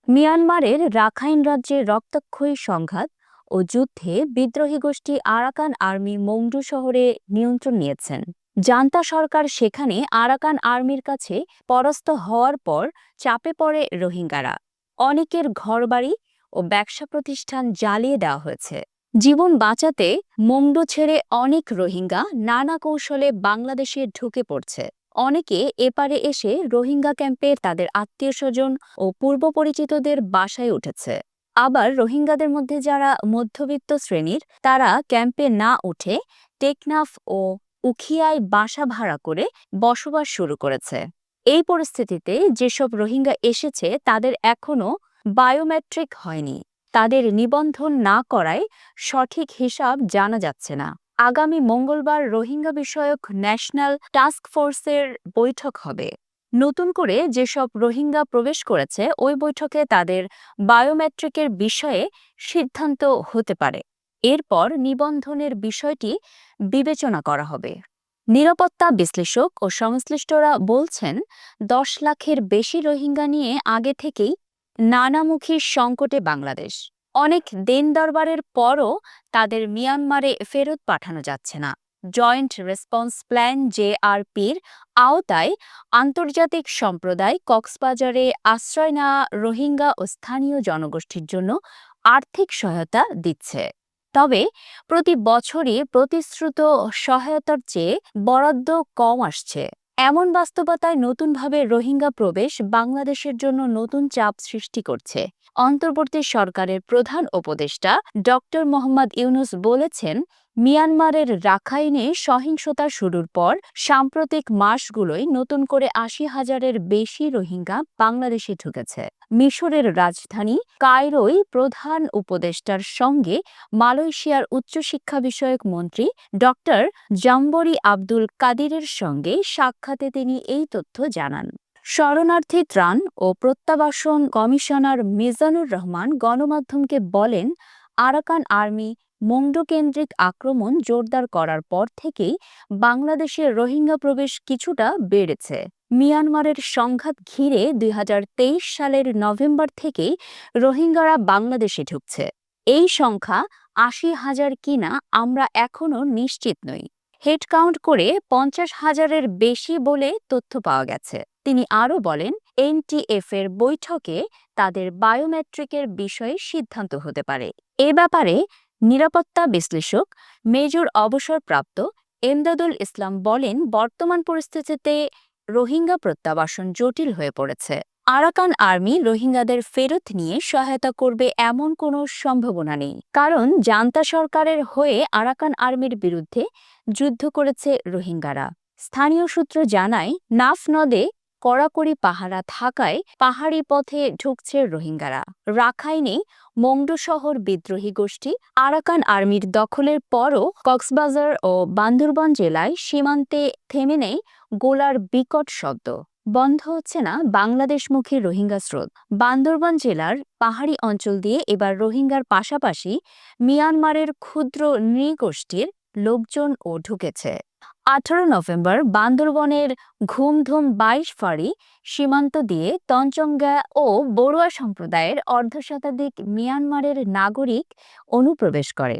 মিয়ানমারের রাখাইন রাজ্যে রক্তক্ষয়ী সংঘাত ও যুদ্ধে বিদ্রোহী গোষ্ঠী আরাকান আর্মি মংডু শহরে নিয়ন্ত্রণ নিয়েছেন। জান্তা সরকার সেখানে আরাকান আর্মির কাছে পরাস্ত হওয়ার পর চাপে পড়ে রোহিঙ্গারা। অনেকের ঘরবাড়ি ও ব্যবসা প্রতিষ্ঠান জ্বালিয়ে দেওয়া হয়েছে। জীবন বাঁচাতে মংডু ছেড়ে অনেক রোহিঙ্গা নানা কৌশলে বাংলাদেশে ঢুকে পড়ছে। অনেকে এপারে এসে রোহিঙ্গা ক্যাম্পে তাদের আত্মীয়স্বজন ও পূর্ব পরিচিতদের বাসায় উঠেছে। আবার রোহিঙ্গাদের মধ্যে যারা মধ্যবিত্ত শ্রেণীর, তারা ক্যাম্পে না উঠে টেকনাফ ও উখিয়ায় বাসা ভাড়া করে বসবাস শুরু করেছে। এই পরিস্থিতিতে যেসব রোহিঙ্গা এসেছে তাদের এখনও বায়োমেট্রিক হয়নি। তাদের নিবন্ধন না করায় সঠিক হিসাব জানা যাচ্ছে না। আগামী মঙ্গলবার রোহিঙ্গা বিষয়ক ন্যাশনাল টাস্ক ফোর্সের বৈঠক হবে। নতুন করে যেসব রোহিঙ্গা প্রবেশ করেছে ওই বৈঠকে তাদের বায়োমেট্রিকের বিষয়ে সিদ্ধান্ত হতে পারে। এরপর নিবন্ধনের বিষয়টি বিবেচনা করা হবে। নিরাপত্তা বিশ্লেষক ও সংশ্লিষ্টরা বলছেন, ১০ লাখের বেশি রোহিঙ্গা নিয়ে আগে থেকেই নানামুখী সংকটে বাংলাদেশ। অনেক দেন দরবারের পরও তাদের মিয়ানমারে ফেরত পাঠানো যাচ্ছে না। জয়েন্ট রেসপন্স প্ল্যান জেআরপির আওতায় আন্তর্জাতিক সম্প্রদায় কক্সবাজারে আশ্রয় নেওয়া রোহিঙ্গা ও স্থানীয় জনগোষ্ঠীর জন্য আর্থিক সহায়তা দিচ্ছে। তবে প্রতি বছরই প্রতিশ্রুত সহায়তার চেয়ে বরাদ্দ কম আসছে। এমন বাস্তবতায় নতুনভাবে রোহিঙ্গা প্রবেশ বাংলাদেশের জন্য নতুন চাপ সৃষ্টি করছে। অন্তর্বর্তী সরকারের প্রধান উপদেষ্টা ডক্টর মোহাম্মদ ইউনুস বলেছেন, মিয়ানমারের রাখাইনে সহিংসতা শুরুর পর সাম্প্রতিক মাসগুলোয় নতুন করে ৮০,০০০-এর বেশি রোহিঙ্গা বাংলাদেশে ঢুকেছে। মিশরের রাজধানী কায়রোয় প্রধান উপদেষ্টার সঙ্গে মালয়েশিয়ার উচ্চশিক্ষা বিষয়ক মন্ত্রী ডক্টর জাম্বরি আব্দুল কাদিরের সঙ্গে সাক্ষাতে তিনি এই তথ্য জানান। শরণার্থী ত্রাণ ও প্রত্যাবাসন কমিশনার মিজানুর রহমান গণমাধ্যমকে বলেন, আরাকান আর্মি মংডু কেন্দ্রিক আক্রমণ জোরদার করার পর থেকেই বাংলাদেশের রোহিঙ্গা প্রবেশ কিছুটা বেড়েছে। মিয়ানমারের সংঘাত ঘিরে ২০২৩ সালের নভেম্বর থেকেই রোহিঙ্গারা বাংলাদেশে ঢুকছে। এই সংখ্যা ৮০,০০০ কিনা আমরা এখনও নিশ্চিত নই। হেডকাউন্ট করে ৫০,০০০-এর বেশি বলে তথ্য পাওয়া গেছে। তিনি আরও বলেন, এনটিএফ-এর বৈঠকে তাদের বায়োমেট্রিকের বিষয়ে সিদ্ধান্ত হতে পারে। এ ব্যাপারে নিরাপত্তা বিশ্লেষক মেজর অবসরপ্রাপ্ত এমদাদুল ইসলাম বলেন, বর্তমান পরিস্থিতিতে রোহিঙ্গা প্রত্যাবাসন জটিল হয়ে পড়েছে। আরাকান আর্মি রোহিঙ্গাদের ফেরত নিয়ে সহায়তা করবে এমন কোনো সম্ভাবনা নেই, কারণ জান্তা সরকারের হয়ে আরাকান আর্মির বিরুদ্ধে যুদ্ধ করেছে রোহিঙ্গারা। স্থানীয় সূত্র জানায়, নাফ নদে কড়াকড়ি পাহারা থাকায় পাহাড়ি পথে ঢুকছে রোহিঙ্গারা। রাখাইনে মংডু শহর বিদ্রোহী গোষ্ঠী আরাকান আর্মির দখলের পরও কক্সবাজার ও বান্দরবান জেলায় সীমান্তে থেমে নেই গোলার বিকট শব্দ। বন্ধ হচ্ছে না বাংলাদেশমুখী রোহিঙ্গা স্রোত। বান্দরবান জেলার পাহাড়ি অঞ্চল দিয়ে এবার রোহিঙ্গার পাশাপাশি মিয়ানমারের ক্ষুদ্র নৃগোষ্ঠীর লোকজনও ঢুকেছে। ১৮ নভেম্বর বান্দরবনের ঘুমধুম ২২ ফাঁড়ি সীমান্ত দিয়ে তঞ্চঙ্গা ও বড়ুয়া সম্প্রদায়ের অর্ধশতাধিক মিয়ানমারের নাগরিক অনুপ্রবেশ করে।